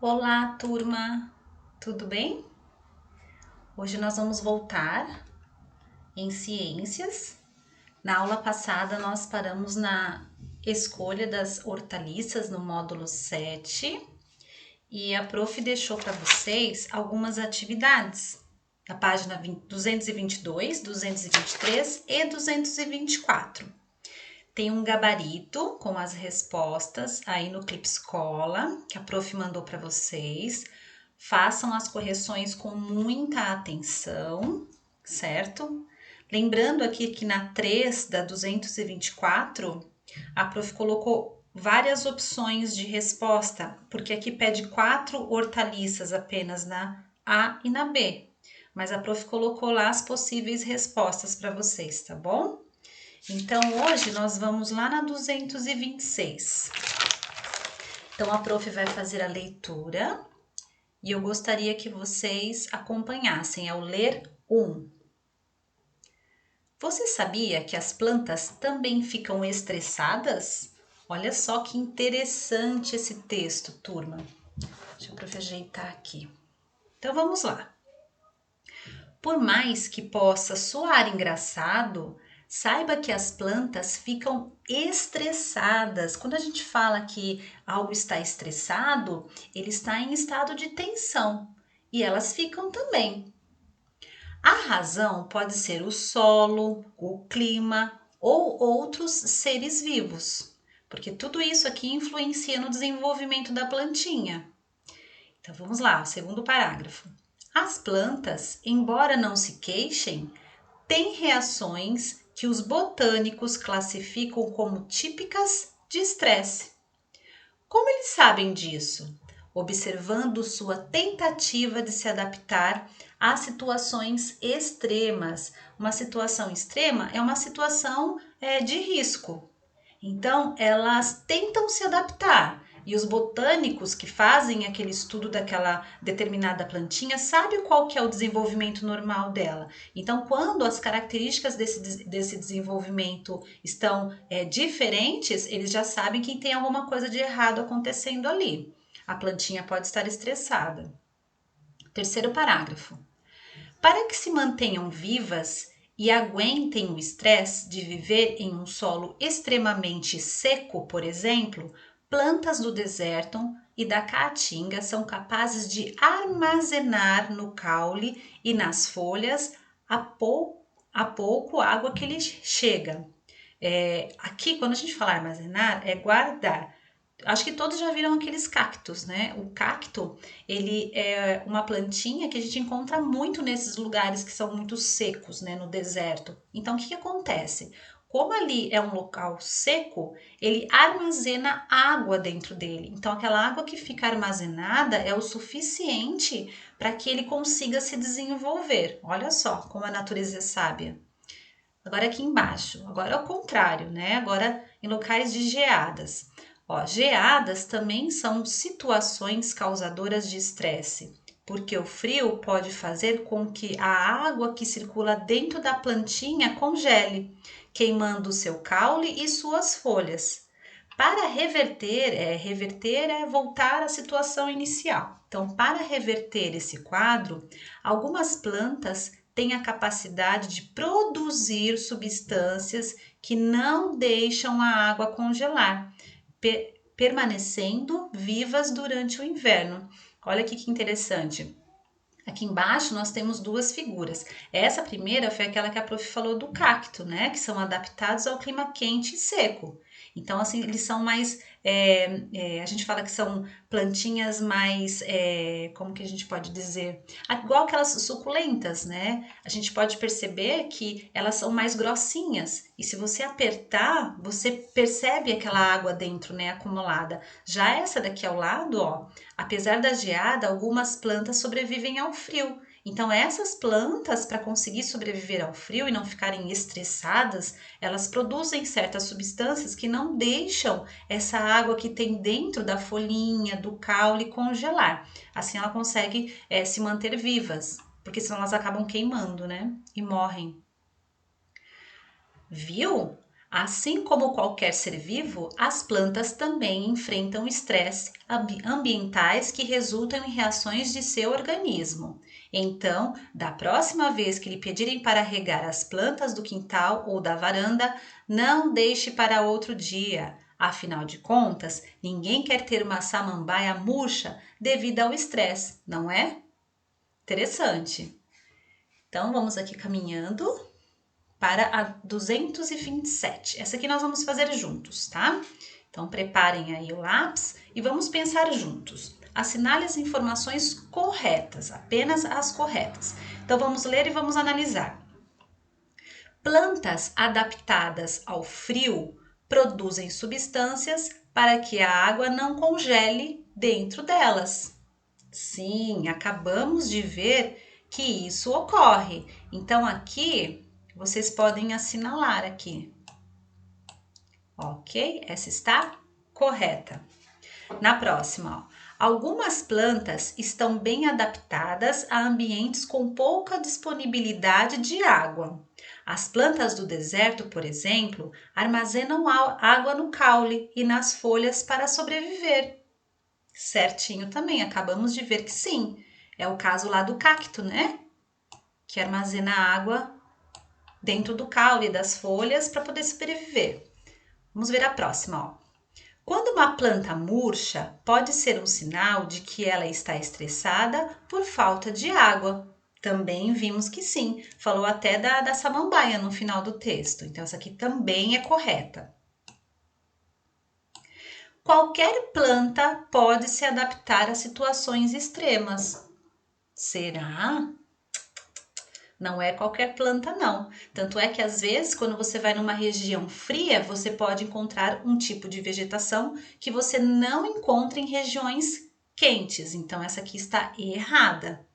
Olá, turma! Tudo bem? Hoje nós vamos voltar em ciências. Na aula passada nós paramos na escolha das hortaliças no módulo 7 e a prof deixou para vocês algumas atividades. Na página 222, 223 e 224. Tem um gabarito com as respostas aí no Clipe Escola, que a prof mandou para vocês. Façam as correções com muita atenção, certo? Lembrando aqui que na 3 da 224, a prof colocou várias opções de resposta, porque aqui pede 4 hortaliças apenas na A e na B. Mas a prof colocou lá as possíveis respostas para vocês, tá bom? Então, hoje nós vamos lá na 226. Então, a prof vai fazer a leitura e eu gostaria que vocês acompanhassem ao ler 1. Você sabia que as plantas também ficam estressadas? Olha só que interessante esse texto, turma. Deixa a prof ajeitar aqui. Então, vamos lá. Por mais que possa soar engraçado, saiba que as plantas ficam estressadas. Quando a gente fala que algo está estressado, ele está em estado de tensão e elas ficam também. A razão pode ser o solo, o clima ou outros seres vivos, porque tudo isso aqui influencia no desenvolvimento da plantinha. Então vamos lá, segundo parágrafo. As plantas, embora não se queixem, têm reações que os botânicos classificam como típicas de estresse. Como eles sabem disso? Observando sua tentativa de se adaptar a situações extremas. Uma situação extrema é uma situação de risco. Então, elas tentam se adaptar. E os botânicos que fazem aquele estudo daquela determinada plantinha sabem qual que é o desenvolvimento normal dela. Então, quando as características desse desenvolvimento estão diferentes, eles já sabem que tem alguma coisa de errado acontecendo ali. A plantinha pode estar estressada. Terceiro parágrafo. Para que se mantenham vivas e aguentem o estresse de viver em um solo extremamente seco, por exemplo, plantas do deserto e da caatinga são capazes de armazenar no caule e nas folhas a pouco água que lhes chega. Aqui, quando a gente fala armazenar, é guardar. Acho que todos já viram aqueles cactos, né? O cacto, ele é uma plantinha que a gente encontra muito nesses lugares que são muito secos, né? No deserto. Então, o que acontece? Como ali é um local seco, ele armazena água dentro dele. Então, aquela água que fica armazenada é o suficiente para que ele consiga se desenvolver. Olha só como a natureza é sábia. Agora aqui embaixo, agora é o contrário, né? Agora em locais de geadas. Ó, geadas também são situações causadoras de estresse, porque o frio pode fazer com que a água que circula dentro da plantinha congele, queimando o seu caule e suas folhas. Para reverter é voltar à situação inicial. Então, para reverter esse quadro, algumas plantas têm a capacidade de produzir substâncias que não deixam a água congelar, permanecendo vivas durante o inverno. Olha aqui que interessante. Aqui embaixo nós temos duas figuras. Essa primeira foi aquela que a prof falou do cacto, né? Que são adaptados ao clima quente e seco. Então, assim, eles são mais. A gente fala que são plantinhas mais. Como que a gente pode dizer? Igual aquelas suculentas, né? A gente pode perceber que elas são mais grossinhas. E se você apertar, você percebe aquela água dentro, né? Acumulada. Já essa daqui ao lado, ó. Apesar da geada, algumas plantas sobrevivem ao frio. Então, essas plantas, para conseguir sobreviver ao frio e não ficarem estressadas, elas produzem certas substâncias que não deixam essa água que tem dentro da folhinha, do caule congelar. Assim, ela consegue se manter vivas, porque senão elas acabam queimando, né? E morrem. Viu? Assim como qualquer ser vivo, as plantas também enfrentam estresse ambientais que resultam em reações de seu organismo. Então, da próxima vez que lhe pedirem para regar as plantas do quintal ou da varanda, não deixe para outro dia. Afinal de contas, ninguém quer ter uma samambaia murcha devido ao estresse, não é? Interessante. Então, vamos aqui caminhando para a 227. Essa aqui nós vamos fazer juntos, tá? Então, preparem aí o lápis e vamos pensar juntos. Assinale as informações corretas, apenas as corretas. Então, vamos ler e vamos analisar. Plantas adaptadas ao frio produzem substâncias para que a água não congele dentro delas. Sim, acabamos de ver que isso ocorre. Então, aqui vocês podem assinalar aqui. Ok? Essa está correta. Na próxima, ó. Algumas plantas estão bem adaptadas a ambientes com pouca disponibilidade de água. As plantas do deserto, por exemplo, armazenam água no caule e nas folhas para sobreviver. Certinho também, acabamos de ver que sim. É o caso lá do cacto, né? Que armazena água dentro do caule das folhas para poder sobreviver. Vamos ver a próxima, ó. Quando uma planta murcha, pode ser um sinal de que ela está estressada por falta de água. Também vimos que sim, falou até da samambaia no final do texto, então essa aqui também é correta. Qualquer planta pode se adaptar a situações extremas. Será? Não é qualquer planta, não. Tanto é que, às vezes, quando você vai numa região fria, você pode encontrar um tipo de vegetação que você não encontra em regiões quentes. Então, essa aqui está errada.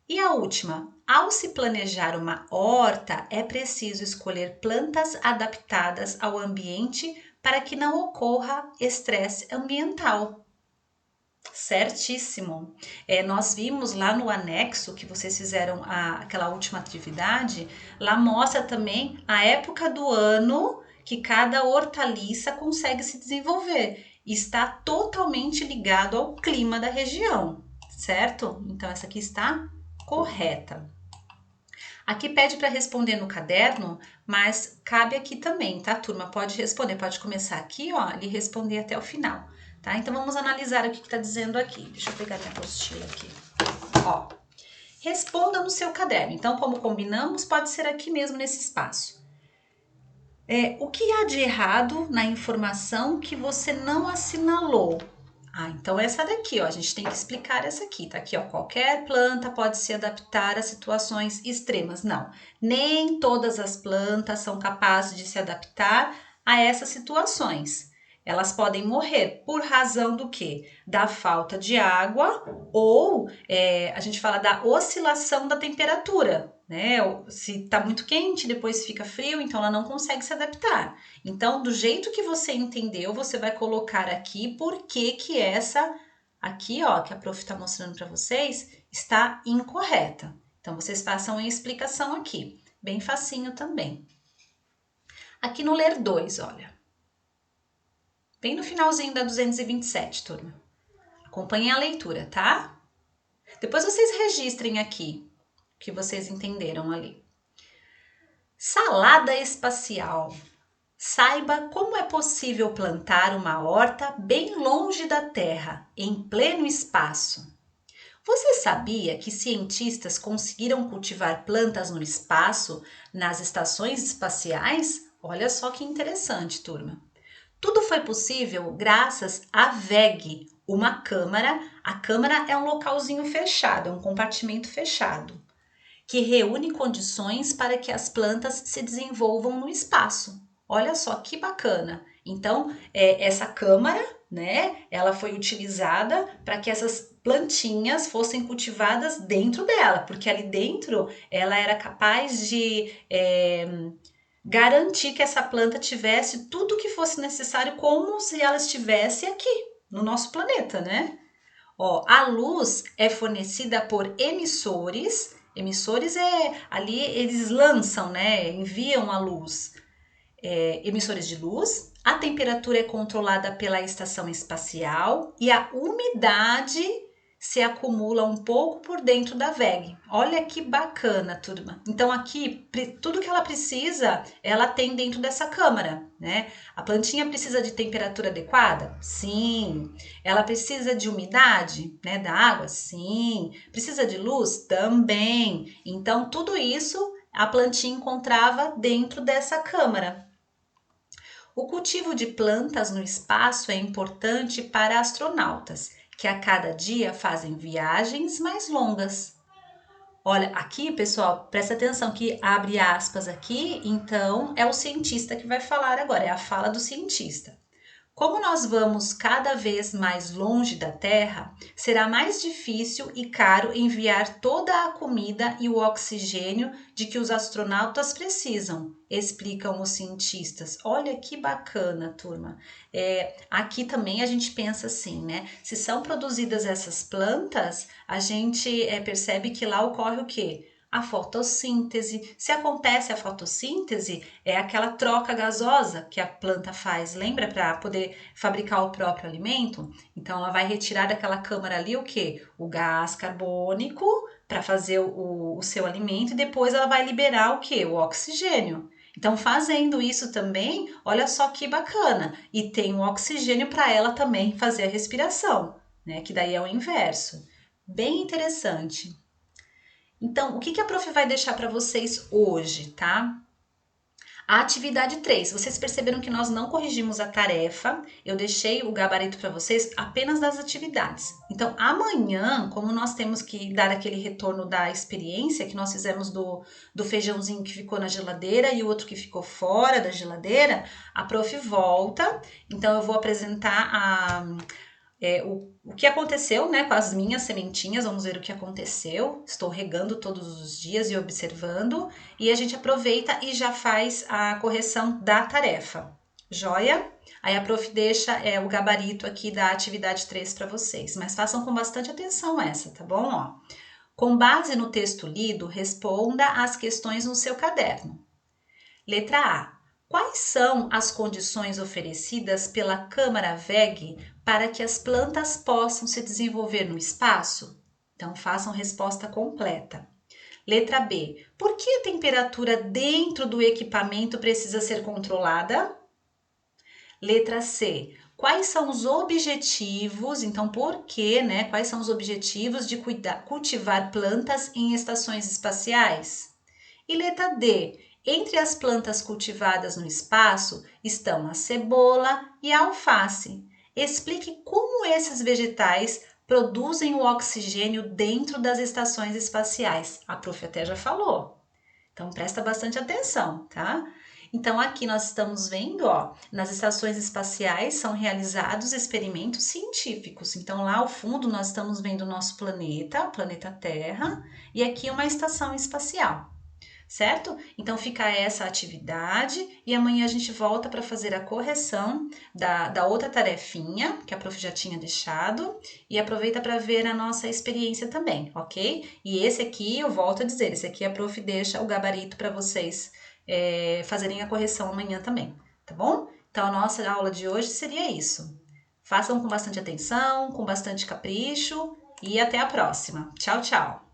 E a última, ao se planejar uma horta, é preciso escolher plantas adaptadas ao ambiente para que não ocorra estresse ambiental. Certíssimo. Nós vimos lá no anexo que vocês fizeram aquela última atividade, lá mostra também a época do ano que cada hortaliça consegue se desenvolver. Está totalmente ligado ao clima da região, certo? Então, essa aqui está correta. Aqui pede para responder no caderno, mas cabe aqui também, tá, turma? Pode responder, pode começar aqui, ó, e responder até o final. Tá? Então, vamos analisar o que está dizendo aqui. Deixa eu pegar minha apostila aqui. Ó, responda no seu caderno. Então, como combinamos, pode ser aqui mesmo nesse espaço. O que há de errado na informação que você não assinalou? Então essa daqui, ó, a gente tem que explicar essa aqui, tá aqui, ó, qualquer planta pode se adaptar a situações extremas. Não, nem todas as plantas são capazes de se adaptar a essas situações. Elas podem morrer por razão do quê? Da falta de água ou a gente fala da oscilação da temperatura, né? Se tá muito quente, depois fica frio, então ela não consegue se adaptar. Então, do jeito que você entendeu, você vai colocar aqui por que essa aqui, ó, que a prof tá mostrando para vocês, está incorreta. Então, vocês façam a explicação aqui, bem facinho também. Aqui no ler 2, olha. Bem no finalzinho da 227, turma. Acompanhem a leitura, tá? Depois vocês registrem aqui o que vocês entenderam ali. Salada espacial. Saiba como é possível plantar uma horta bem longe da Terra, em pleno espaço. Você sabia que cientistas conseguiram cultivar plantas no espaço, nas estações espaciais? Olha só que interessante, turma. Tudo foi possível graças à VEG, uma câmara. A câmara é um localzinho fechado, é um compartimento fechado, que reúne condições para que as plantas se desenvolvam no espaço. Olha só que bacana. Então, essa câmara, né, ela foi utilizada para que essas plantinhas fossem cultivadas dentro dela, porque ali dentro ela era capaz de garantir que essa planta tivesse tudo o que fosse necessário, como se ela estivesse aqui, no nosso planeta, né? Ó, a luz é fornecida por emissores. Emissores ali eles lançam, né? Enviam a luz. emissores de luz, a temperatura é controlada pela estação espacial e a umidade se acumula um pouco por dentro da VEG. Olha que bacana, turma. Então aqui, tudo que ela precisa, ela tem dentro dessa câmara, né? A plantinha precisa de temperatura adequada? Sim. Ela precisa de umidade, né, da água? Sim. Precisa de luz? Também. Então tudo isso a plantinha encontrava dentro dessa câmara. O cultivo de plantas no espaço é importante para astronautas, que a cada dia fazem viagens mais longas. Olha, aqui, pessoal, presta atenção que abre aspas aqui, então é o cientista que vai falar agora, é a fala do cientista. Como nós vamos cada vez mais longe da Terra, será mais difícil e caro enviar toda a comida e o oxigênio de que os astronautas precisam, explicam os cientistas. Olha que bacana, turma. Aqui também a gente pensa assim, né? Se são produzidas essas plantas, a gente percebe que lá ocorre o quê? A fotossíntese. Se acontece a fotossíntese, é aquela troca gasosa que a planta faz, lembra? Para poder fabricar o próprio alimento. Então, ela vai retirar daquela câmara ali o quê? O gás carbônico para fazer o seu alimento e depois ela vai liberar o quê? O oxigênio. Então, fazendo isso também, olha só que bacana. E tem o oxigênio para ela também fazer a respiração, né? Que daí é o inverso. Bem interessante. Então, o que a prof vai deixar para vocês hoje, tá? A atividade 3, vocês perceberam que nós não corrigimos a tarefa, eu deixei o gabarito para vocês apenas das atividades. Então, amanhã, como nós temos que dar aquele retorno da experiência que nós fizemos do feijãozinho que ficou na geladeira e o outro que ficou fora da geladeira, a prof volta, então eu vou apresentar o que aconteceu, né, com as minhas sementinhas, vamos ver o que aconteceu. Estou regando todos os dias e observando, e a gente aproveita e já faz a correção da tarefa. Joia? Aí a prof deixa o gabarito aqui da atividade 3 para vocês, mas façam com bastante atenção essa, tá bom? Ó, com base no texto lido, responda as questões no seu caderno. Letra A. Quais são as condições oferecidas pela câmara VEG para que as plantas possam se desenvolver no espaço? Então, façam resposta completa. Letra B. Por que a temperatura dentro do equipamento precisa ser controlada? Letra C. Quais são os objetivos, então por que, né? Quais são os objetivos de cultivar plantas em estações espaciais? E letra D. Entre as plantas cultivadas no espaço estão a cebola e a alface. Explique como esses vegetais produzem o oxigênio dentro das estações espaciais. A prof até já falou. Então presta bastante atenção, tá? Então aqui nós estamos vendo, ó, nas estações espaciais são realizados experimentos científicos. Então lá ao fundo nós estamos vendo o nosso planeta, o planeta Terra, e aqui uma estação espacial. Certo? Então fica essa atividade e amanhã a gente volta para fazer a correção da outra tarefinha que a prof já tinha deixado e aproveita para ver a nossa experiência também, ok? E esse aqui, eu volto a dizer, esse aqui a prof deixa o gabarito para vocês fazerem a correção amanhã também, tá bom? Então a nossa aula de hoje seria isso. Façam com bastante atenção, com bastante capricho e até a próxima. Tchau, tchau!